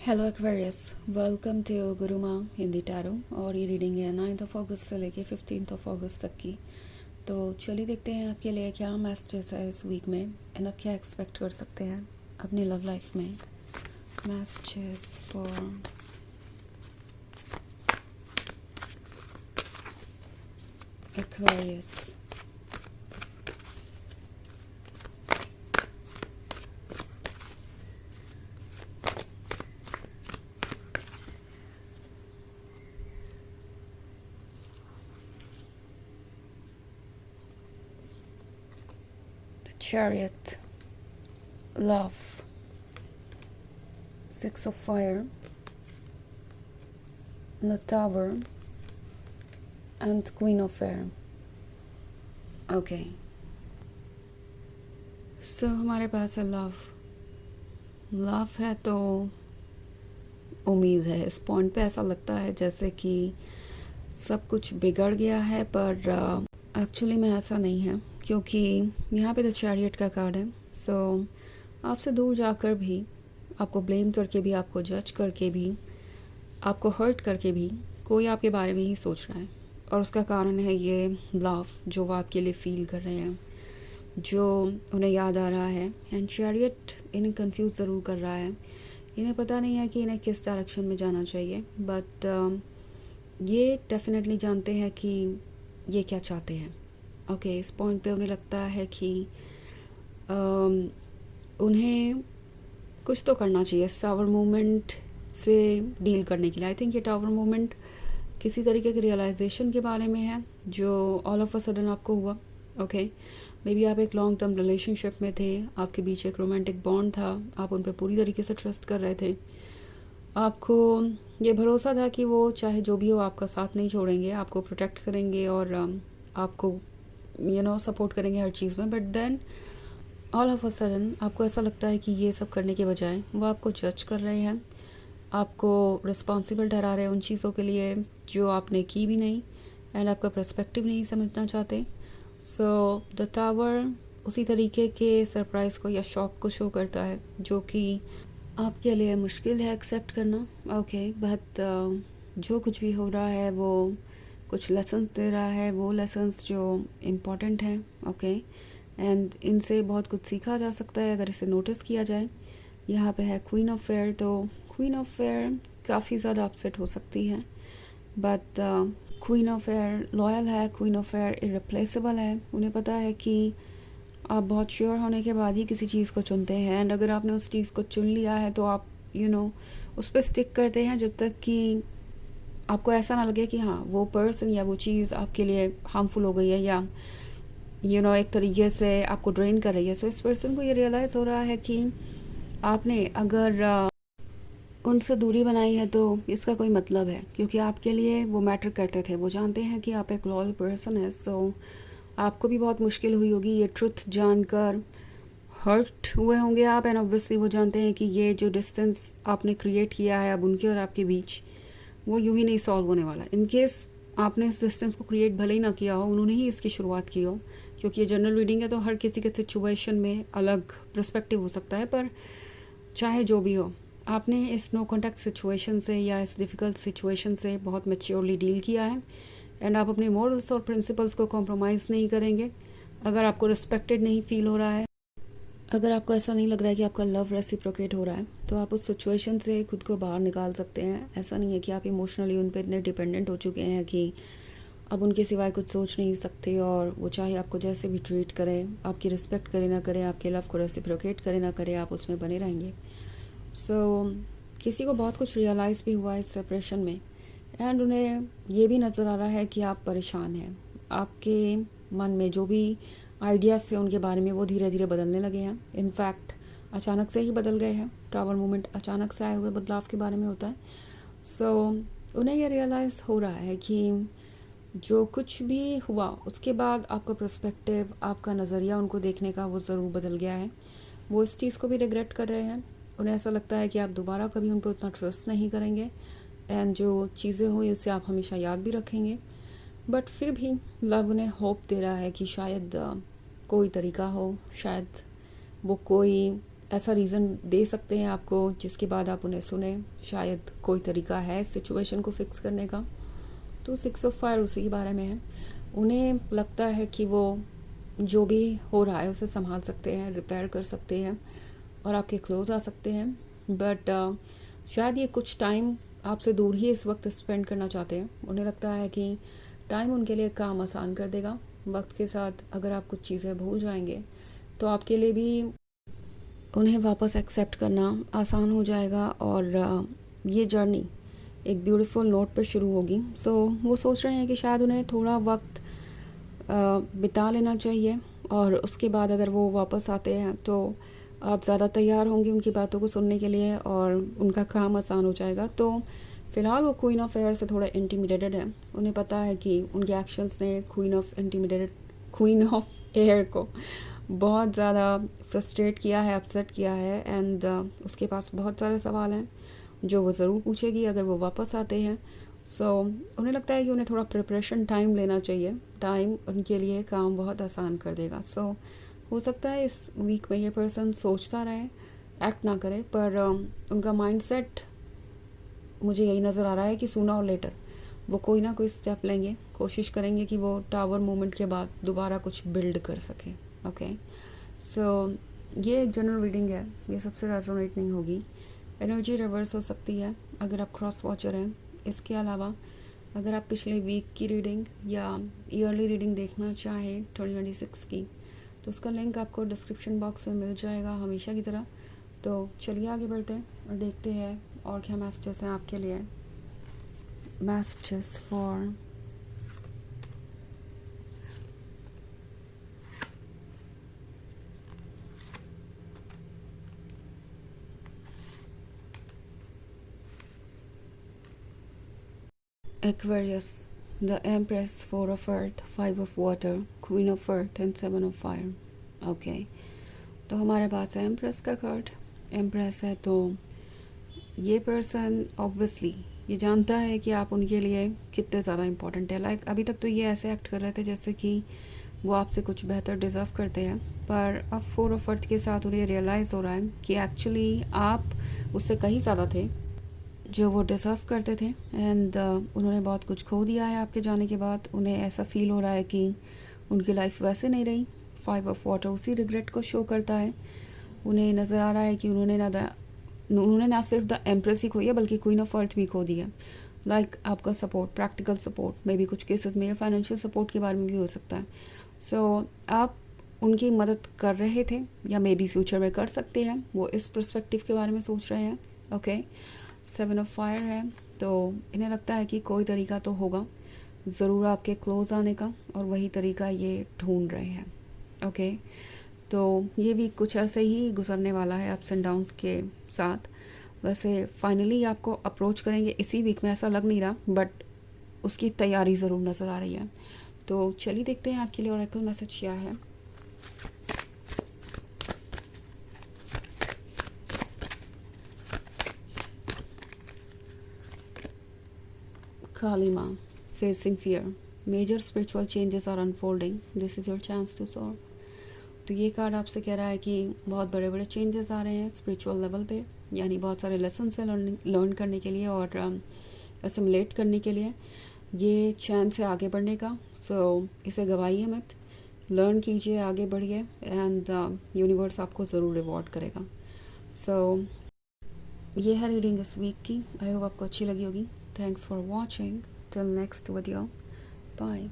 Hello Aquarius, welcome to Guruma Hindi tarot. और ये reading है 9 अगस्त से लेके 15 अगस्त तक की। तो चलिए देखते हैं आपके लिए क्या मैसेजेस है इस वीक में एंड आप क्या एक्सपेक्ट कर सकते हैं अपनी लव लाइफ में। Messages for Aquarius. Chariot, love, 6 of fire, the tower and queen of air. Okay, so हमारे पास है लव। लव है तो उम्मीद है। इस पॉइंट पे ऐसा लगता है जैसे कि सब कुछ बिगड़ गया है, पर एक्चुअली में ऐसा नहीं है, क्योंकि यहाँ पे द चैरियट का कार्ड है। सो आपसे दूर जाकर भी, आपको ब्लेम करके भी, आपको जज करके भी, आपको हर्ट करके भी कोई आपके बारे में ही सोच रहा है। और उसका कारण है ये लव जो वो आपके लिए फील कर रहे हैं, जो उन्हें याद आ रहा है। एंड चैरियट इन्हें कंफ्यूज ज़रूर कर रहा है। इन्हें पता नहीं है कि इन्हें किस डायरेक्शन में जाना चाहिए, बट ये डेफिनेटली जानते हैं कि ये क्या चाहते हैं। ओके, इस पॉइंट पे उन्हें लगता है कि उन्हें कुछ तो करना चाहिए इस टावर मूवमेंट से डील करने के लिए। आई थिंक ये टावर मूवमेंट किसी तरीके के रियलाइजेशन के बारे में है जो ऑल ऑफ अ सडन आपको हुआ। ओके, मे बी आप एक लॉन्ग टर्म रिलेशनशिप में थे, आपके बीच एक रोमांटिक बॉन्ड था, आप उन पर पूरी तरीके से ट्रस्ट कर रहे थे, आपको ये भरोसा था कि वो चाहे जो भी हो आपका साथ नहीं छोड़ेंगे, आपको प्रोटेक्ट करेंगे और आपको सपोर्ट करेंगे हर चीज़ में। But then all of a sudden आपको ऐसा लगता है कि ये सब करने के बजाय वो आपको जज कर रहे हैं, आपको रिस्पॉन्सिबल ठहरा रहे हैं उन चीज़ों के लिए जो आपने की भी नहीं, एंड आपका पर्सपेक्टिव नहीं समझना चाहते। सो द टावर उसी तरीके के सरप्राइज़ को या शॉक को शो करता है जो कि आपके लिए मुश्किल है एक्सेप्ट करना। ओके, बट जो कुछ भी हो रहा है वो कुछ लेसन्स दे रहा है, वो लेसन्स जो इम्पॉर्टेंट हैं। ओके, एंड इनसे बहुत कुछ सीखा जा सकता है अगर इसे नोटिस किया जाए। यहाँ पे है क्वीन ऑफ फेयर, तो क्वीन ऑफ फेयर काफ़ी ज़्यादा अपसेट हो सकती है, but queen of fair loyal है, क्वीन ऑफ फेयर इरिप्लेसेबल है। उन्हें पता है कि आप बहुत श्योर होने के बाद ही किसी चीज़ को चुनते हैं, एंड अगर आपने उस चीज़ को चुन लिया है तो आप उस पर स्टिक करते हैं जब तक कि आपको ऐसा ना लगे कि हाँ वो पर्सन या वो चीज़ आपके लिए हार्मफुल हो गई है या एक तरीके से आपको ड्रेन कर रही है। सो इस पर्सन को ये रियलाइज़ हो रहा है कि आपने अगर उनसे दूरी बनाई है तो इसका कोई मतलब है, क्योंकि आपके लिए वो मैटर करते थे। वो जानते हैं कि आप एक लॉयल पर्सन है। सो आपको भी बहुत मुश्किल हुई होगी ये ट्रुथ जानकर, हर्ट हुए होंगे आप, एंड ऑब्वियसली वो जानते हैं कि ये जो डिस्टेंस आपने क्रिएट किया है अब उनके और आपके बीच, वो यूं ही नहीं सॉल्व होने वाला। इन केस आपने इस डिस्टेंस को क्रिएट भले ही ना किया हो, उन्होंने ही इसकी शुरुआत की हो, क्योंकि ये जनरल रीडिंग है तो हर किसी के सिचुएशन में अलग पर्सपेक्टिव हो सकता है। पर चाहे जो भी हो, आपने इस नो कॉन्टैक्ट सिचुएशन से या इस डिफ़िकल्ट सिचुएशन से बहुत मैच्योरली डील किया है, एंड आप अपने मॉरल्स और प्रिंसिपल्स को कॉम्प्रोमाइज़ नहीं करेंगे। अगर आपको रिस्पेक्टेड नहीं फील हो रहा है, अगर आपको ऐसा नहीं लग रहा है कि आपका लव रेसिप्रोकेट हो रहा है, तो आप उस सिचुएशन से खुद को बाहर निकाल सकते हैं। ऐसा नहीं है कि आप इमोशनली उन पर इतने डिपेंडेंट हो चुके हैं कि अब उनके सिवाय कुछ सोच नहीं सकते, और वो चाहे आपको जैसे भी ट्रीट करें, आपकी रिस्पेक्ट करे ना करे, आपके लव को रेसिप्रोकेट करे ना करे, आप उसमें बने रहेंगे। सो किसी को बहुत कुछ रियलाइज़ भी हुआ है इस सेपरेशन में, एंड उन्हें ये भी नज़र आ रहा है कि आप परेशान हैं। आपके मन में जो भी आइडियाज़ थे उनके बारे में वो धीरे धीरे बदलने लगे हैं। इनफैक्ट अचानक से ही बदल गए हैं। टावर मूवमेंट अचानक से आए हुए बदलाव के बारे में होता है। सो उन्हें ये रियलाइज़ हो रहा है कि जो कुछ भी हुआ उसके बाद आपका पर्सपेक्टिव, आपका नज़रिया उनको देखने का वो ज़रूर बदल गया है। वो इस चीज़ को भी रिग्रेट कर रहे हैं। उन्हें ऐसा लगता है कि आप दोबारा कभी उन पर उतना ट्रस्ट नहीं करेंगे, एंड जो चीज़ें हुई उसे आप हमेशा याद भी रखेंगे। बट फिर भी लव उन्हें होप दे रहा है कि शायद कोई तरीका हो, शायद वो कोई ऐसा रीज़न दे सकते हैं आपको जिसके बाद आप उन्हें सुने। शायद कोई तरीका है इस सिचुएशन को फिक्स करने का। तो 6 ऑफ फायर उसी के बारे में है। उन्हें लगता है कि वो जो भी हो रहा है उसे संभाल सकते हैं, रिपेयर कर सकते हैं और आपके क्लोज आ सकते हैं। बट शायद ये कुछ टाइम आपसे दूर ही इस वक्त स्पेंड करना चाहते हैं। उन्हें लगता है कि टाइम उनके लिए काम आसान कर देगा। वक्त के साथ अगर आप कुछ चीज़ें भूल जाएंगे तो आपके लिए भी उन्हें वापस एक्सेप्ट करना आसान हो जाएगा और ये जर्नी एक ब्यूटीफुल नोट पर शुरू होगी। सो वो सोच रहे हैं कि शायद उन्हें थोड़ा वक्त बिता लेना चाहिए और उसके बाद अगर वो वापस आते हैं तो आप ज़्यादा तैयार होंगे उनकी बातों को सुनने के लिए और उनका काम आसान हो जाएगा। तो फ़िलहाल वो क्वीन ऑफ एयर से थोड़ा इंटिमिडेटेड है। उन्हें पता है कि उनके एक्शंस ने क्वीन ऑफ एयर को बहुत ज़्यादा फ्रस्ट्रेट किया है, अपसेट किया है एंड उसके पास बहुत सारे सवाल हैं जो वो ज़रूर पूछेगी अगर वो वापस आते हैं। सो उन्हें लगता है कि उन्हें थोड़ा प्रिपरेशन टाइम लेना चाहिए। टाइम उनके लिए काम बहुत आसान कर देगा। सो हो सकता है इस वीक में ये पर्सन सोचता रहे, एक्ट ना करे, पर उनका माइंडसेट मुझे यही नज़र आ रहा है कि सूना और लेटर वो कोई ना कोई स्टेप लेंगे, कोशिश करेंगे कि वो टावर मूवमेंट के बाद दोबारा कुछ बिल्ड कर सके। ओके, सो ये एक जनरल रीडिंग है, ये सबसे रेजोनेट नहीं होगी। एनर्जी रिवर्स हो सकती है अगर आप क्रॉस वॉचर हैं। इसके अलावा अगर आप पिछले वीक की रीडिंग या ईयरली रीडिंग देखना चाहें 2026 की, तो उसका लिंक आपको डिस्क्रिप्शन बॉक्स में मिल जाएगा हमेशा की तरह। तो चलिए आगे बढ़ते हैं और देखते हैं और क्या मैसेजेस हैं आपके लिए। Messages for Aquarius, the Empress, 4 of Earth, 5 of Water, Queen of Earth and 7 of Fire. Okay, तो हमारे पास है एम्प्रेस का कार्ड। एम्प्रेस है तो ये पर्सन ऑब्वियसली ये जानता है कि आप उनके लिए कितने ज़्यादा इम्पोर्टेंट है। लाइक अभी तक तो ये ऐसे एक्ट कर रहे थे जैसे कि वो आपसे कुछ बेहतर डिज़र्व करते हैं, पर अब 4 ऑफ अर्थ के साथ उन्हें रियलाइज़ हो रहा है कि एक्चुअली आप उससे कहीं ज़्यादा थे जो वो डिज़र्व करते थे एंड उन्होंने बहुत कुछ खो दिया है आपके जाने के बाद। उन्हें ऐसा फील हो रहा है कि उनकी लाइफ वैसे नहीं रही। 5 ऑफ वाटर उसी रिग्रेट को शो करता है। उन्हें नज़र आ रहा है कि उन्होंने ना सिर्फ द एम्प्रेस ही खोई है बल्कि क्वीन ऑफ अर्थ भी खो दी है। लाइक आपका support, practical support, may be कुछ केसेस में फाइनेंशियल सपोर्ट के बारे में भी हो सकता है। सो आप उनकी मदद कर रहे थे या मे बी फ्यूचर में कर सकते हैं, वो इस पर्सपेक्टिव के बारे में सोच रहे हैं। ओके, 7 ऑफ फायर है तो इन्हें लगता है कि कोई तरीका तो होगा ज़रूर आपके क्लोज आने का और वही तरीका ये ढूंढ रहे हैं। ओके, तो ये भी कुछ ऐसे ही गुजरने वाला है अप्स एंड डाउन्स के साथ। वैसे फाइनली आपको अप्रोच करेंगे इसी वीक में, ऐसा लग नहीं रहा, बट उसकी तैयारी ज़रूर नज़र आ रही है। तो चलिए देखते हैं आपके लिए ओरेकल मैसेज क्या है। काली माँ, facing fear, major spiritual changes are unfolding, this is your chance to solve. तो ये कार्ड आपसे कह रहा है कि बहुत बड़े बड़े चेंजेस आ रहे हैं स्पिरिचुअल लेवल पे, यानी बहुत सारे लेसन है लर्न करने के लिए और असिमुलेट करने के लिए। ये चांस है आगे बढ़ने का। सो इसे गवाइए मत, लर्न कीजिए, आगे बढ़िए एंड यूनिवर्स आपको ज़रूर रिवॉर्ड करेगा। सो ये है रीडिंग इस वीक की। आई होप आपको अच्छी लगी होगी। Thanks for watching, till next video, bye.